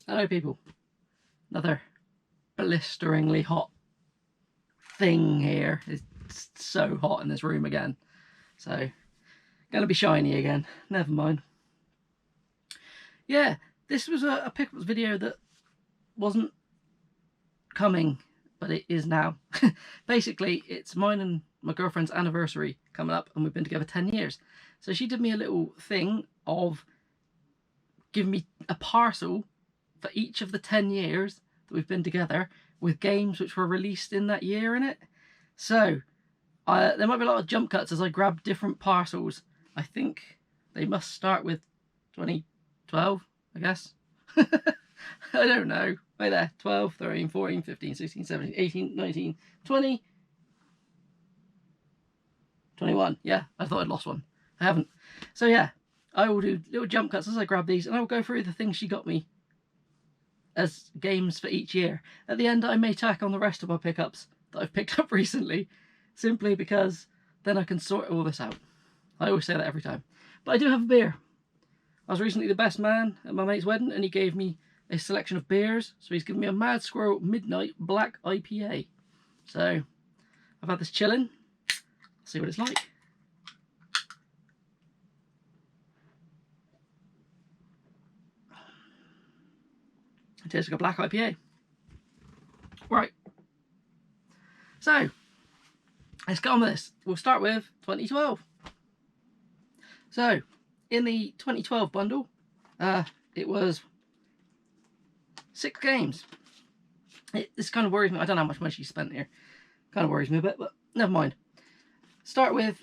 Hello people, another blisteringly hot thing here. It's so hot in this room again, so gonna be shiny again, never mind. Yeah, this was a pickups video that wasn't coming, but it is now. Basically, it's mine and my girlfriend's anniversary coming up, and we've been together 10 years. So she did me a little thing of giving me a parcel for each of the 10 years that we've been together with games which were released in that year in it. So there might be a lot of jump cuts as I grab different parcels. I think they must start with 2012, I guess. I don't know. Right there. 12, 13, 14, 15, 16, 17, 18, 19, 20, 21. Yeah, I thought I'd lost one. I haven't. So yeah, I will do little jump cuts as I grab these, and I will go through the things she got me as games for each year. At the end, I may tack on the rest of my pickups that I've picked up recently, simply because then I can sort all this out. I always say that every time. But I do have a beer. I was recently the best man at my mate's wedding, and he gave me a selection of beers. So he's given me a Mad Squirrel Midnight Black IPA. So I've had this chilling. See what it's like. It tastes like a black IPA. Right. So let's get on with this. We'll start with 2012. So in the 2012 bundle, it was 6 games. This kind of worries me. I don't know how much money she spent here. Kind of worries me a bit, but never mind. Start with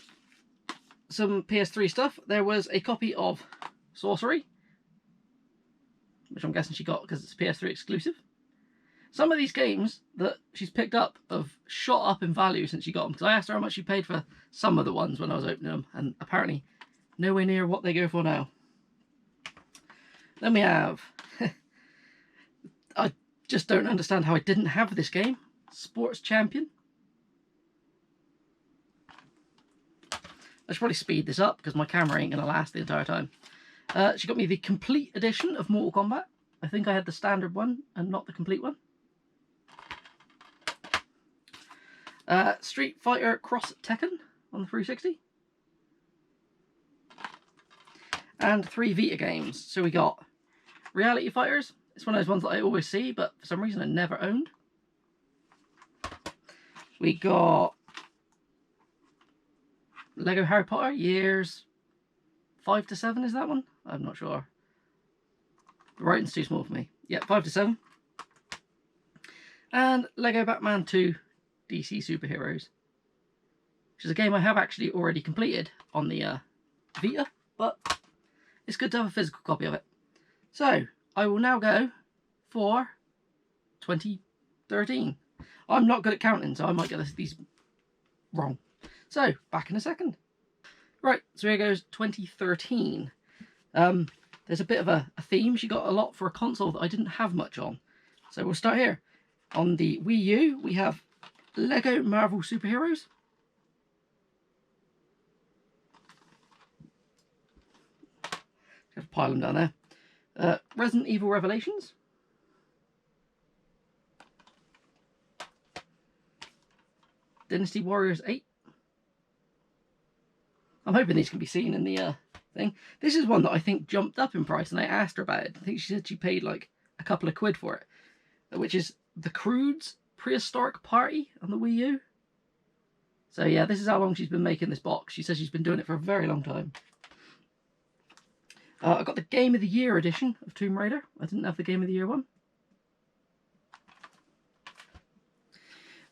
some PS3 stuff. There was a copy of Sorcery, which I'm guessing she got because it's PS3 exclusive. Some of these games that she's picked up have shot up in value since she got them, because I asked her how much she paid for some of the ones when I was opening them, and apparently nowhere near what they go for now. Then we have... I just don't understand how I didn't have this game. Sports Champion. I should probably speed this up because my camera ain't going to last the entire time. She got me the complete edition of Mortal Kombat. I think I had the standard one and not the complete one. Street Fighter Cross Tekken on the 360. And 3 Vita games. So we got Reality Fighters. It's one of those ones that I always see, but for some reason I never owned. We got Lego Harry Potter years 5 to 7, is that one? I'm not sure. The writing's too small for me. Yeah, 5 to 7. And Lego Batman 2 DC Superheroes, which is a game I have actually already completed on the Vita, but it's good to have a physical copy of it. So I will now go for 2013. I'm not good at counting, so I might get these wrong. So back in a second. Right, so here goes 2013. There's a bit of a theme. She got a lot for a console that I didn't have much on. So we'll start here. On the Wii U, we have Lego Marvel Superheroes. Have to pile them down there. Resident Evil Revelations. Dynasty Warriors 8. I'm hoping these can be seen in the thing. This is one that I think jumped up in price, and I asked her about it. I think she said she paid like a couple of quid for it, which is the Croods Prehistoric Party on the Wii U. So yeah, this is how long she's been making this box. She says she's been doing it for a very long time. I got the Game of the Year edition of Tomb Raider. I didn't have the Game of the Year one.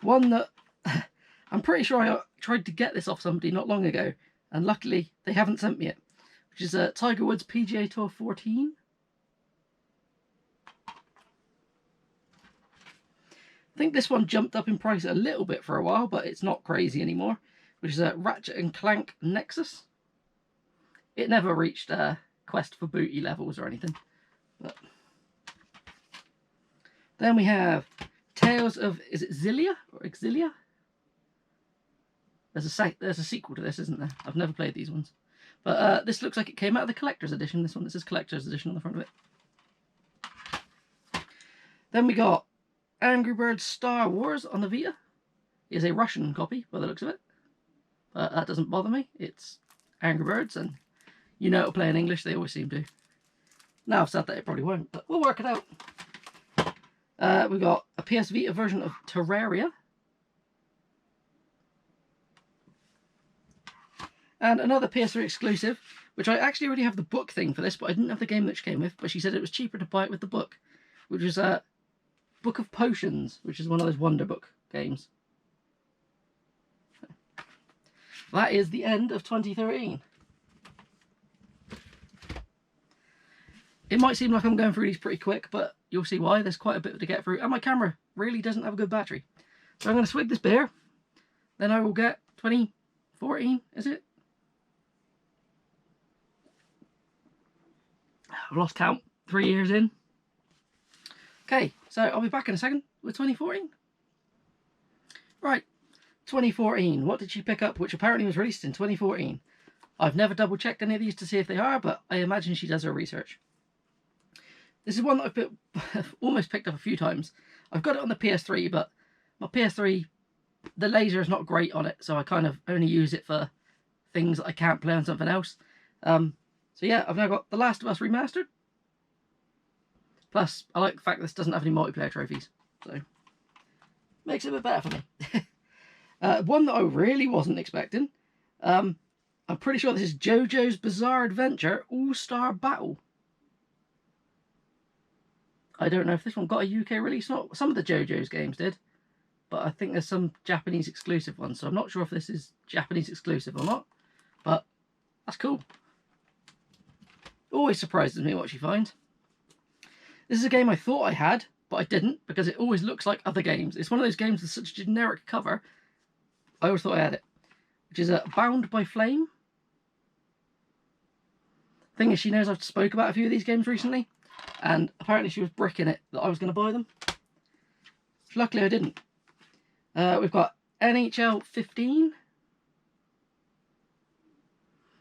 One that I'm pretty sure I tried to get this off somebody not long ago, and luckily they haven't sent me it, which is Tiger Woods PGA Tour 14. I think this one jumped up in price a little bit for a while, but it's not crazy anymore, which is Ratchet and Clank Nexus. It never reached Quest for Booty levels or anything. But then we have Tales of, is it Xillia or Exilia? There's a sequel to this, isn't there? I've never played these ones. But this looks like it came out of the collector's edition. This one, this is collector's edition on the front of it. Then we got Angry Birds Star Wars on the Vita. It is a Russian copy by the looks of it. But that doesn't bother me. It's Angry Birds, and you know it'll play in English. They always seem to. Now I've said that, it probably won't, but we'll work it out. We've got a PS Vita version of Terraria. And another PS3 exclusive, which I actually already have the book thing for this, but I didn't have the game that she came with, but she said it was cheaper to buy it with the book, which was Book of Potions, which is one of those Wonder Book games. That is the end of 2013. It might seem like I'm going through these pretty quick, but you'll see why. There's quite a bit to get through, and my camera really doesn't have a good battery. So I'm going to swig this beer, then I will get 2014, is it? I've lost count, 3 years in. Okay, so I'll be back in a second with 2014. Right, 2014. What did she pick up, which apparently was released in 2014? I've never double checked any of these to see if they are, but I imagine she does her research. This is one that I've almost picked up a few times. I've got it on the PS3, but my PS3, the laser is not great on it, so I kind of only use it for things that I can't play on something else. So yeah, I've now got The Last of Us Remastered. Plus, I like the fact this doesn't have any multiplayer trophies, so makes it a bit better for me. One that I really wasn't expecting. I'm pretty sure this is Jojo's Bizarre Adventure All-Star Battle. I don't know if this one got a UK release or not. Some of the Jojo's games did, but I think there's some Japanese exclusive ones, so I'm not sure if this is Japanese exclusive or not, but that's cool. Always surprises me what she finds. This is a game I thought I had, but I didn't, because it always looks like other games. It's one of those games with such a generic cover, I always thought I had it, which is Bound by Flame. Thing is, she knows I've spoke about a few of these games recently, and apparently she was bricking it that I was going to buy them. Luckily I didn't. We've got NHL 15.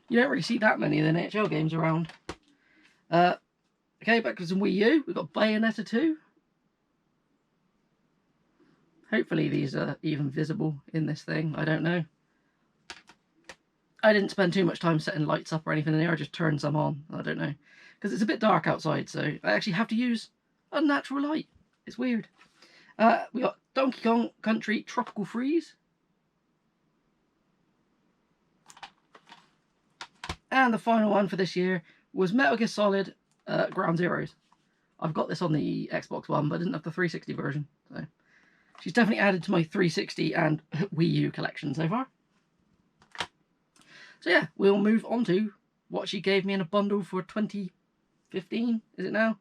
You don't really see that many of the NHL games around. Okay, back to some Wii U. We've got Bayonetta 2. Hopefully these are even visible in this thing. I don't know. I didn't spend too much time setting lights up or anything in here. I just turned some on. I don't know. Because it's a bit dark outside, so I actually have to use a natural light. It's weird. We got Donkey Kong Country Tropical Freeze. And the final one for this year was Metal Gear Solid Ground Zeroes. I've got this on the Xbox One, but I didn't have the 360 version. So she's definitely added to my 360 and Wii U collection so far. So yeah, we'll move on to what she gave me in a bundle for 2015. Is it now?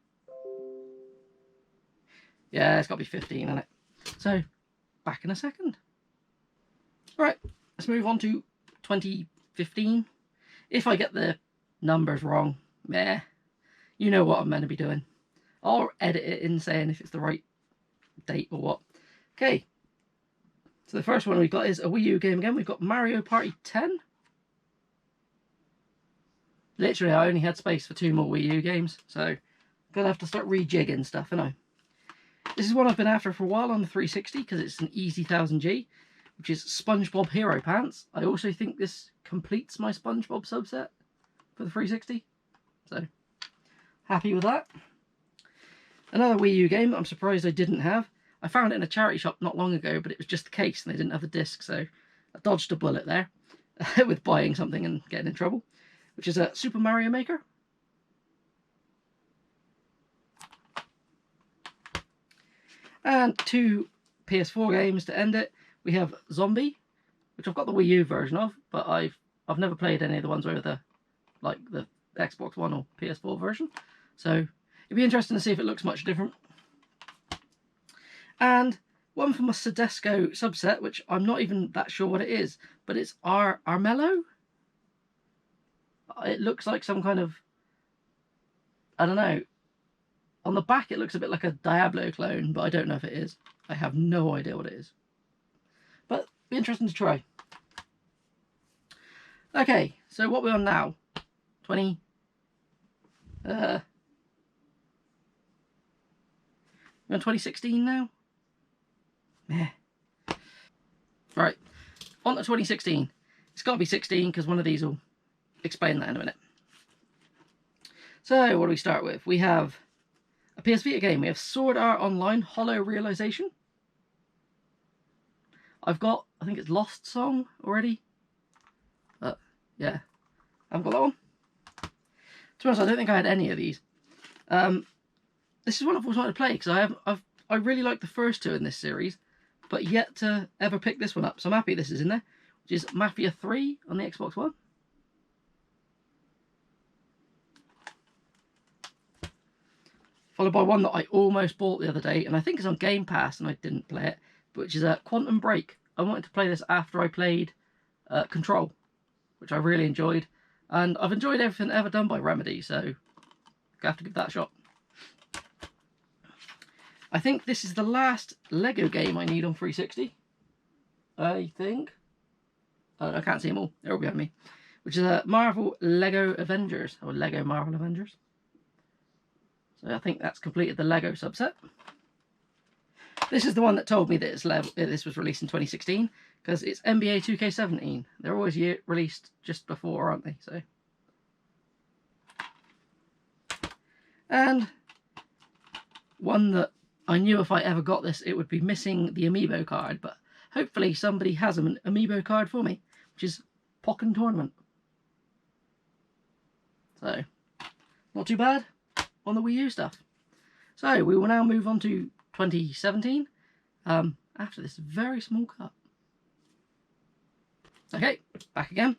Yeah, it's got to be 15, isn't it? So, back in a second. Right, let's move on to 2015. If I get the numbers wrong, meh. You know what I'm meant to be doing. I'll edit it in saying if it's the right date or what. Okay. So the first one we've got is a Wii U game again. We've got Mario Party 10. Literally, I only had space for 2 more Wii U games, so I'm going to have to start rejigging stuff, you know. This is one I've been after for a while on the 360 because it's an easy 1000G, which is SpongeBob Hero Pants. I also think this completes my SpongeBob subset for the 360, so happy with that. Another Wii U game that I'm surprised I didn't have. I found it in a charity shop not long ago, but it was just the case and they didn't have the disc, so I dodged a bullet there with buying something and getting in trouble, which is a Super Mario Maker. And 2 PS4 games to end it. We have Zombie, which I've got the Wii U version of, but I've never played any of the ones with the Xbox One or PS4 version. So it'd be interesting to see if it looks much different. And one from a Sedesco subset, which I'm not even that sure what it is, but it's Armello. It looks like some kind of, I don't know. On the back it looks a bit like a Diablo clone, but I don't know if it is. I have no idea what it is. But it'd be interesting to try. Okay, so what we're on now? 20... We're on 2016 now? Meh. Right, on to 2016. It's got to be 16 because one of these will explain that in a minute. So, what do we start with? We have a PS Vita game. We have Sword Art Online Holo Realization. I've got, I think it's Lost Song already. But, yeah. I haven't got that one. To be honest, I don't think I had any of these. This is one I've always wanted to play because I really like the first two in this series, but yet to ever pick this one up. So I'm happy this is in there, which is Mafia 3 on the Xbox One. Followed by one that I almost bought the other day, and I think it's on Game Pass, and I didn't play it, which is Quantum Break. I wanted to play this after I played Control, which I really enjoyed, and I've enjoyed everything ever done by Remedy, so I have to give that a shot. I think this is the last Lego game I need on 360. I think. I can't see them all. They're all behind me. Which is Marvel Lego Avengers, or Lego Marvel Avengers. So I think that's completed the Lego subset. This is the one that told me that this was released in 2016, because it's NBA 2K17. They're always released just before, aren't they? So. And one that I knew if I ever got this, it would be missing the amiibo card, but hopefully somebody has an amiibo card for me, which is Pokken Tournament. So, not too bad on the Wii U stuff. So, we will now move on to 2017 after this very small cut. Okay, back again.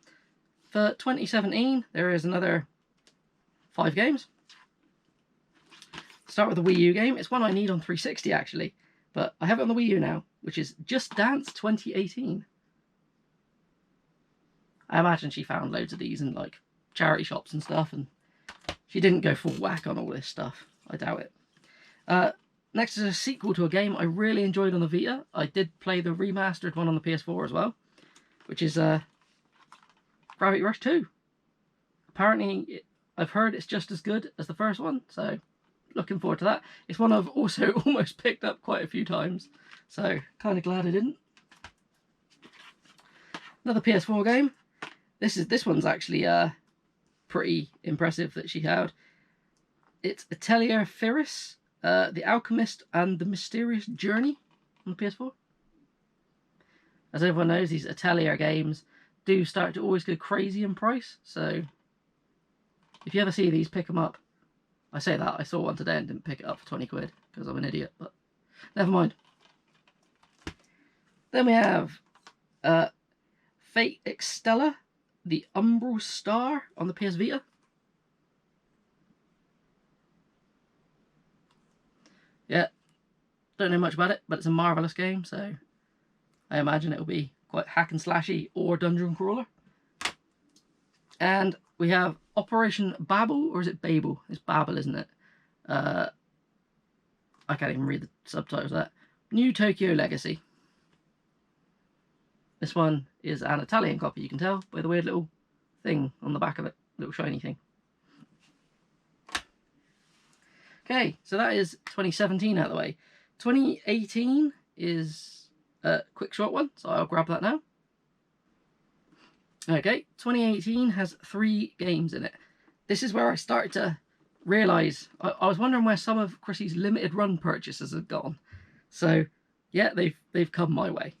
For 2017, there is another 5 games. Start with the Wii U game. It's one I need on 360 actually, but I have it on the Wii U now, which is Just Dance 2018. I imagine she found loads of these in like charity shops and stuff, and she didn't go full whack on all this stuff. I doubt it. Next is a sequel to a game I really enjoyed on the Vita. I did play the remastered one on the PS4 as well, which is Gravity Rush 2. Apparently, I've heard it's just as good as the first one, so looking forward to that. It's one I've also almost picked up quite a few times, so kind of glad I didn't. Another PS4 game. This one's actually pretty impressive that she had. It's Atelier Ferris, The Alchemist and the Mysterious Journey on the PS4. As everyone knows, these Atelier games do start to always go crazy in price, so if you ever see these, pick them up. I say that, I saw one today and didn't pick it up for 20 quid because I'm an idiot, but never mind. Then we have Fate Extella, The Umbral Star on the PS Vita. Yeah, don't know much about it, but it's a marvellous game, so I imagine it'll be quite hack and slashy or dungeon crawler. And we have Operation Babel, or is it Babel? It's Babel, isn't it? I can't even read the subtitles of that. New Tokyo Legacy. This one is an Italian copy, you can tell by the weird little thing on the back of it, little shiny thing. Okay, so that is 2017 out of the way. 2018 is a quick short one, so I'll grab that now. Okay, 2018 has 3 games in it. This is where I started to realise, I was wondering where some of Chrissy's limited run purchases had gone. So, yeah, they've come my way,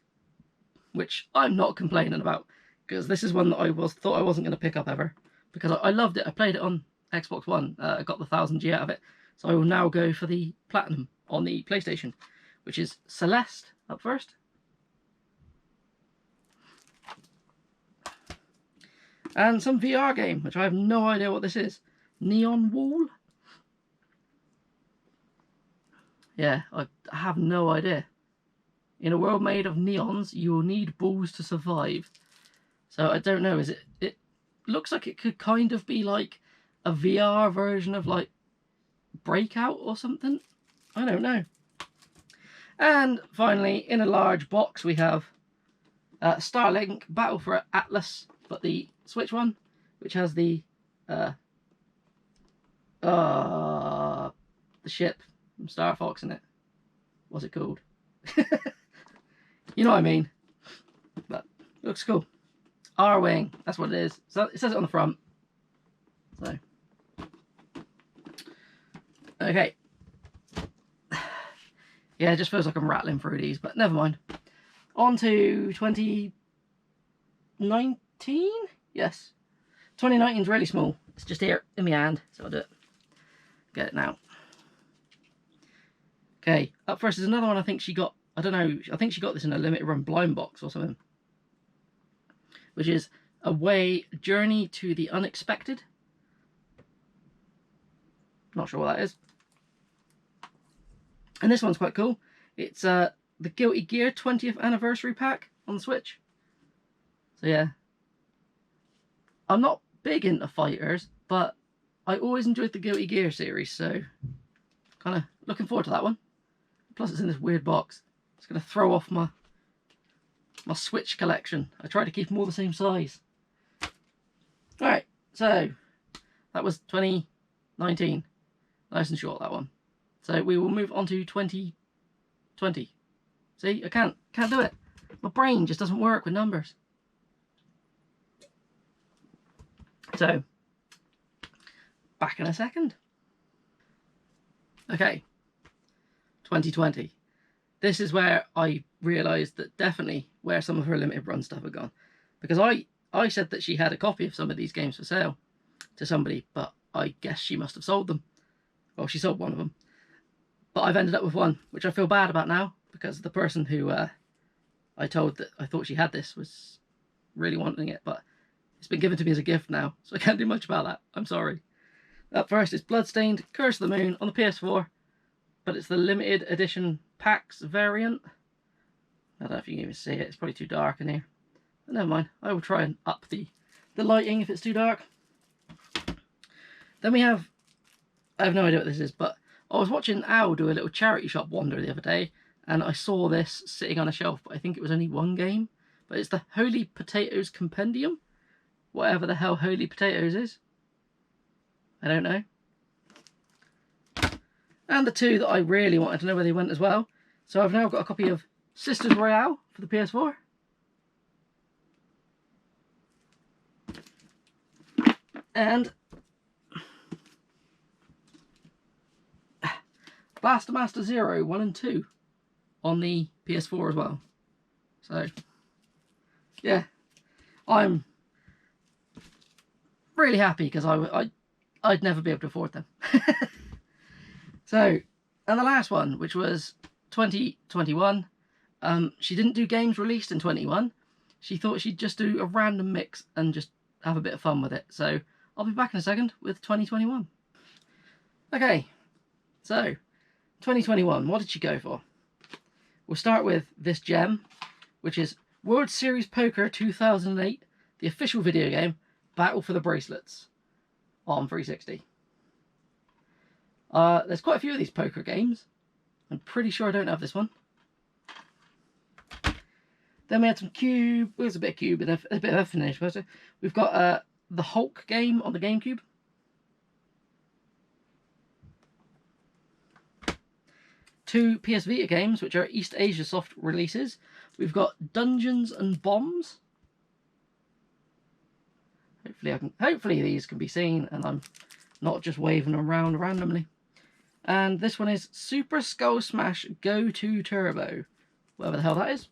which I'm not complaining about, because this is one that I thought I wasn't going to pick up ever, because I loved it. I played it on Xbox One, I got the 1000G out of it, so I will now go for the Platinum on the PlayStation, which is Celeste up first. And some VR game, which I have no idea what this is. Neon Wall? Yeah, I have no idea. In a world made of neons, you will need balls to survive. So I don't know, it looks like it could kind of be like a VR version of like Breakout or something. I don't know. And finally, in a large box, we have Starlink Battle for Atlas, but the Switch one, which has the ship from Star Fox in it. what's it called? You know what I mean. But it looks cool. R-Wing, that's what it is. So it says it on the front. So, okay. Yeah, it just feels like I'm rattling through these, but never mind. On to 2019? Yes. 2019 is really small. It's just here in my hand, so I'll do it. Get it now. Okay, up first is another one I think she got, I don't know, I think she got this in a limited run blind box or something. Which is Away Journey to the Unexpected. Not sure what that is. And this one's quite cool. It's the Guilty Gear 20th Anniversary Pack on the Switch. So yeah. I'm not big into fighters, but I always enjoyed the Guilty Gear series, so kind of looking forward to that one. Plus it's in this weird box. It's going to throw off my Switch collection. I try to keep them all the same size. Alright, so that was 2019. Nice and short, that one. So we will move on to 2020. See, I can't do it. My brain just doesn't work with numbers. So, back in a second. Okay, 2020. This is where I realised that definitely where some of her limited run stuff had gone. Because I said that she had a copy of some of these games for sale to somebody, but I guess she must have sold them. Well, she sold one of them. But I've ended up with one, which I feel bad about now, because the person who I told that I thought she had this was really wanting it, but it's been given to me as a gift now, so I can't do much about that. I'm sorry. Up first is Bloodstained Curse of the Moon on the PS4, but it's the limited edition PAX variant. I don't know if you can even see it, it's probably too dark in here. But never mind, I will try and up the lighting if it's too dark. Then we have, I have no idea what this is, but I was watching Al do a little charity shop wander the other day, and I saw this sitting on a shelf, but I think it was only one game. But it's the Holy Potatoes Compendium. Whatever the hell Holy Potatoes is. I don't know. And the two that I really wanted to know where they went as well. So I've now got a copy of Sisters Royale for the PS4. And Blaster Master Zero 1 and 2 on the PS4 as well. So, yeah, I'm really happy because I'd never be able to afford them. So, and the last one, which was 2021, she didn't do games released in 21. She thought she'd just do a random mix and just have a bit of fun with it. So, I'll be back in a second with 2021. Okay, so 2021, what did she go for? We'll start with this gem, which is World Series Poker 2008, the official video game, Battle for the Bracelets on 360. There's quite a few of these poker games. I'm pretty sure I don't have this one. Then we had some Cube. Well, there's a bit of Cube and a bit of finish. We've got the Hulk game on the GameCube. Two PS Vita games, which are East Asia Soft releases. We've got Dungeons and Bombs. Hopefully these can be seen and I'm not just waving them around randomly. And this one is Super Skull Smash Go 2 Turbo. Whatever the hell that is.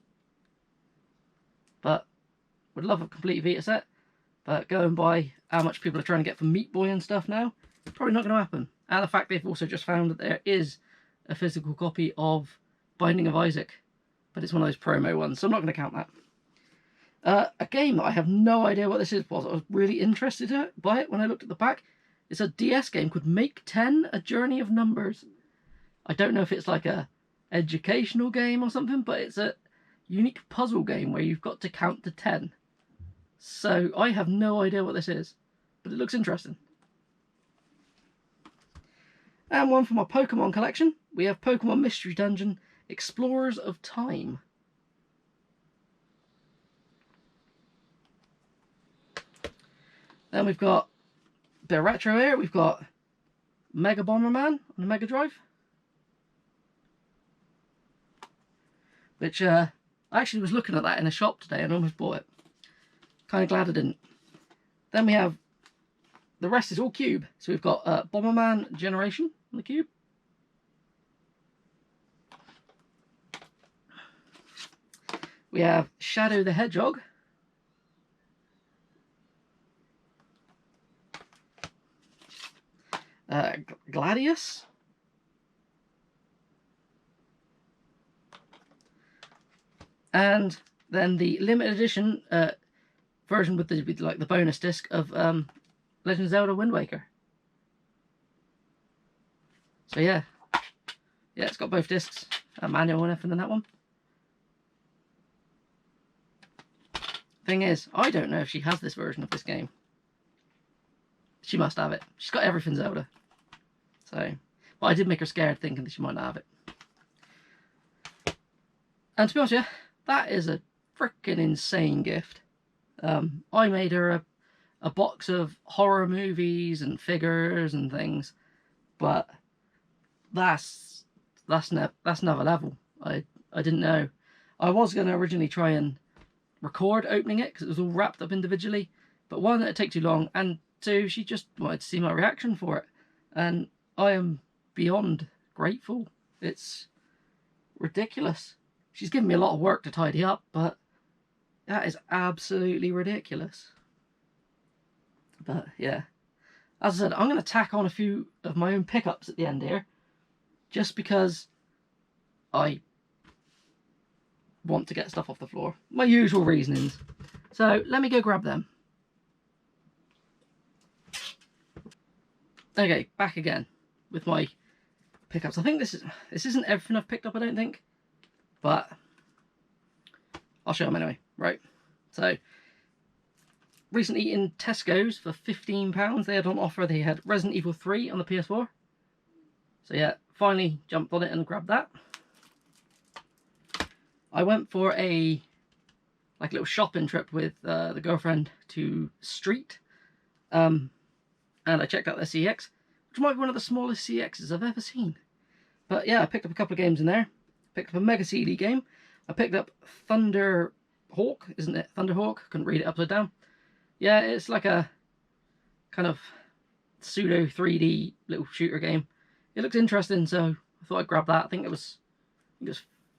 But would love a complete Vita set. But going by how much people are trying to get from Meat Boy and stuff now, probably not going to happen. And the fact they've also just found that there is a physical copy of Binding of Isaac, but it's one of those promo ones, so I'm not going to count that. A game that I have no idea what this is, was I was really interested by it when I looked at the pack. It's a DS game called Make 10, A Journey of Numbers. I don't know if it's like a educational game or something, but it's a unique puzzle game where you've got to count to 10. So I have no idea what this is, but it looks interesting. And one for my Pokemon collection, we have Pokemon Mystery Dungeon Explorers of Time. Then we've got a bit of retro here. We've got Mega Bomberman on the Mega Drive. which I actually was looking at that in a shop today and almost bought it. Kind of glad I didn't. Then we have, the rest is all cube. So we've got Bomberman Generation on the cube. We have Shadow the Hedgehog. Gladius. And then the limited edition version with the bonus disc of Legend of Zelda Wind Waker. So yeah, it's got both discs, a manual and everything in that one. Thing is, I don't know if she has this version of this game. She must have it. She's got everything Zelda. So, but I did make her scared thinking that she might not have it. And to be honest with you, that is a freaking insane gift. I made her a box of horror movies and figures and things, but that's another level. I didn't know. I was going to originally try and record opening it because it was all wrapped up individually, but one, it'd take too long, and two, she just wanted to see my reaction for it, and I am beyond grateful. It's ridiculous. She's given me a lot of work to tidy up, but that is absolutely ridiculous. But yeah, as I said, I'm going to tack on a few of my own pickups at the end here, just because I want to get stuff off the floor. My usual reasonings. So let me go grab them. Okay, back again with my pickups. I think this isn't everything I've picked up, I don't think, but I'll show them anyway. Right, so recently in Tesco's for £15 they had on offer, they had Resident Evil 3 on the PS4. So yeah, finally jumped on it and grabbed that. I went for a little shopping trip with the girlfriend to Street, and I checked out their CX, which might be one of the smallest CXs I've ever seen. But yeah, I picked up a couple of games in there. Picked up a Mega CD game. I picked up Thunderhawk, isn't it? Thunderhawk. Couldn't read it upside down. Yeah, it's like a kind of pseudo 3D little shooter game. It looks interesting, so I thought I'd grab that. I think it was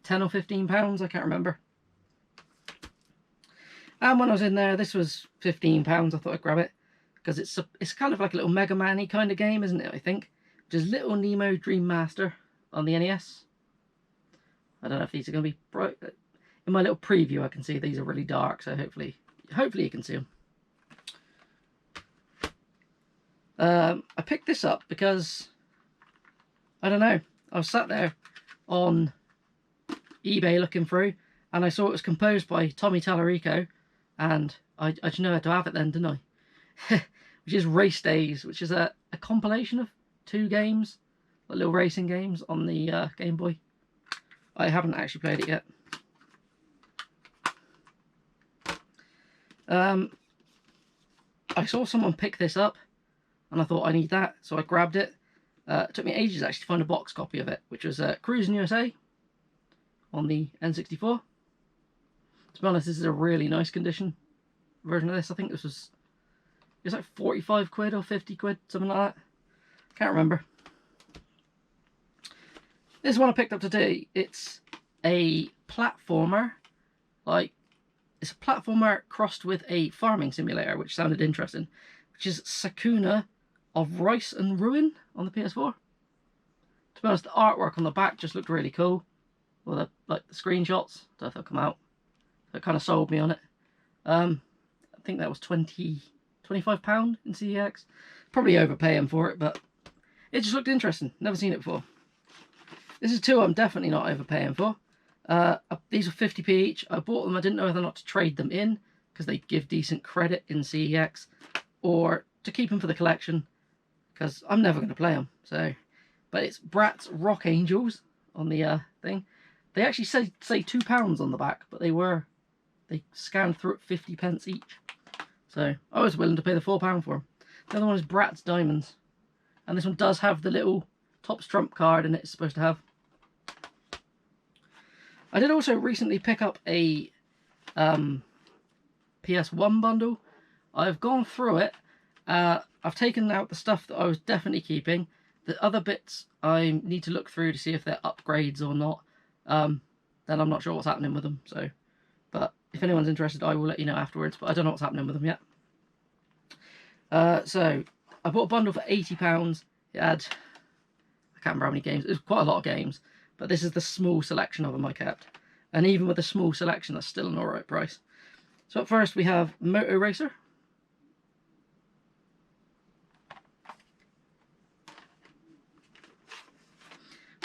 10 or 15 pounds, I can't remember. And when I was in there, this was 15 pounds. I thought I'd grab it because it's kind of like a little Mega Man-y kind of game, isn't it? I think, which is Little Nemo Dream Master on the NES. I don't know if these are going to be bright. In my little preview, I can see these are really dark, so hopefully you can see them. I picked this up because I don't know. I was sat there on eBay looking through, and I saw it was composed by Tommy Tallarico, and I just know how to have it then, didn't I? Which is Race Days, which is a compilation of 2 games, like little racing games on the Game Boy. I haven't actually played it yet. I saw someone pick this up, and I thought I need that, so I grabbed it. It took me ages actually to find a box copy of it, which was Croods in USA on the N64. To be honest, this is a really nice condition version of this. I think it was like 45 quid or 50 quid, something like that. Can't remember. This one I picked up today. It's a platformer, it's a platformer crossed with a farming simulator, which sounded interesting, which is Sakuna of Rice and Ruin on the PS4. To be honest, the artwork on the back just looked really cool. Well, the screenshots, I don't know if they'll come out. So it kind of sold me on it. I think that was £25 in CEX. Probably overpaying for it, but it just looked interesting. Never seen it before. This is 2 I'm definitely not overpaying for. These are 50p each. I bought them. I didn't know whether or not to trade them in because they give decent credit in CEX, or to keep them for the collection because I'm never going to play them. So, but it's Bratz Rock Angels on the thing. They actually say £2 on the back, but they scanned through at 50p each. So I was willing to pay the £4 for them. The other one is Bratz Diamonds, and this one does have the little Topps Trump card in it. It's supposed to have. I did also recently pick up a Ps1 bundle. I've gone through it. I've taken out the stuff that I was definitely keeping. The other bits I need to look through to see if they're upgrades or not. Then I'm not sure what's happening with them. So, but if anyone's interested, I will let you know afterwards. But I don't know what's happening with them yet. So I bought a bundle for £80. It had, I can't remember how many games. It was quite a lot of games. But this is the small selection of them I kept. And even with a small selection, that's still an alright price. So up first we have Moto Racer.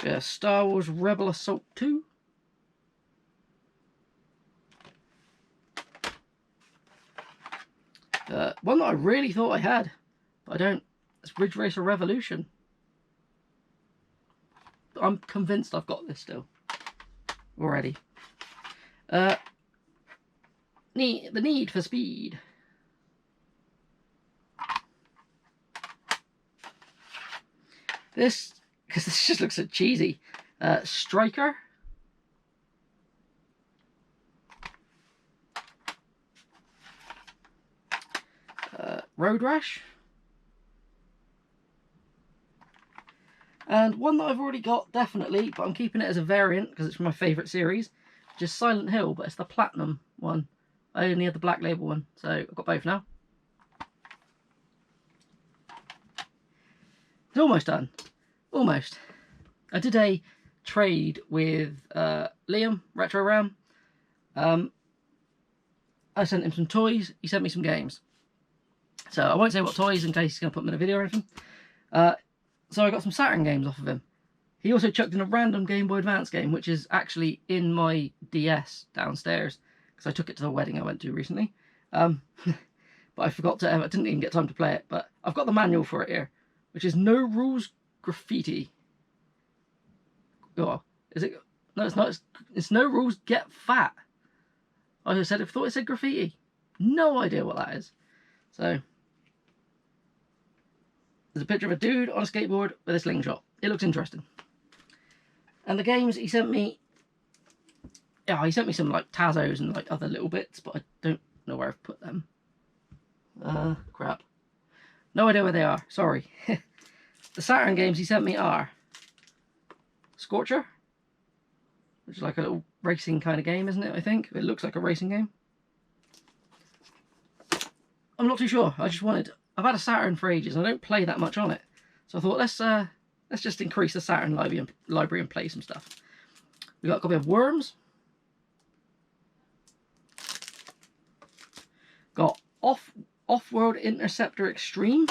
We have Star Wars Rebel Assault 2. One that I really thought I had, but I don't. It's Ridge Racer Revolution. I'm convinced I've got this still already. The Need for Speed. This, because this just looks so cheesy. Striker. Road Rash. And one that I've already got, definitely, but I'm keeping it as a variant because it's from my favourite series, which is Silent Hill, but it's the Platinum one. I only had the Black Label one, so I've got both now. It's almost done. Almost. I did a trade with Liam, Retro Ram. I sent him some toys, he sent me some games. So I won't say what toys in case he's going to put them in a video or anything. So I got some Saturn games off of him. He also chucked in a random Game Boy Advance game, which is actually in my DS downstairs, because I took it to the wedding I went to recently. But I forgot to, I didn't even get time to play it, but I've got the manual for it here, which is No Rules Graffiti. Oh, is it? No, it's not. It's No Rules Get Fat. I said, I thought it said graffiti. No idea what that is. So there's a picture of a dude on a skateboard with a slingshot. It looks interesting. And the games he sent me, yeah, he sent me some like Tazos and like other little bits, but I don't know where I've put them. Crap. No idea where they are. Sorry. The Saturn games he sent me are Scorcher, which is like a little racing kind of game, isn't it? I think it looks like a racing game. I'm not too sure. I just wanted. I've had a Saturn for ages. And I don't play that much on it, so I thought let's just increase the Saturn library and play some stuff. We got a copy of Worms. Got Off-World Interceptor Extreme.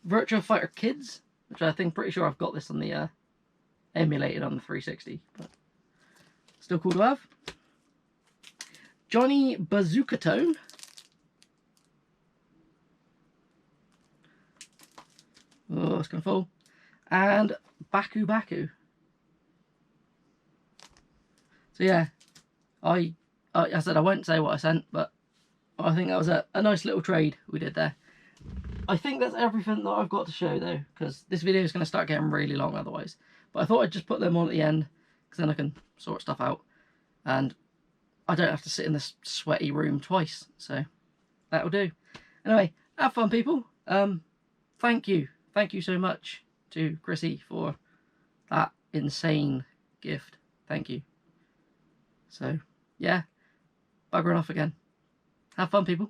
Virtua Fighter Kids, which I think pretty sure I've got this on the emulated on the 360, but still cool to have. Johnny Bazooka Tone. Oh, it's gonna fall. And Baku Baku. So yeah, I said I won't say what I sent, but I think that was a nice little trade we did there. I think that's everything that I've got to show though, because this video is going to start getting really long otherwise. But I thought I'd just put them on at the end, because then I can sort stuff out. And I don't have to sit in this sweaty room twice, so that'll do. Anyway, have fun people. Thank you so much to Chrissy for that insane gift. Thank you. So yeah, buggering off again. Have fun people.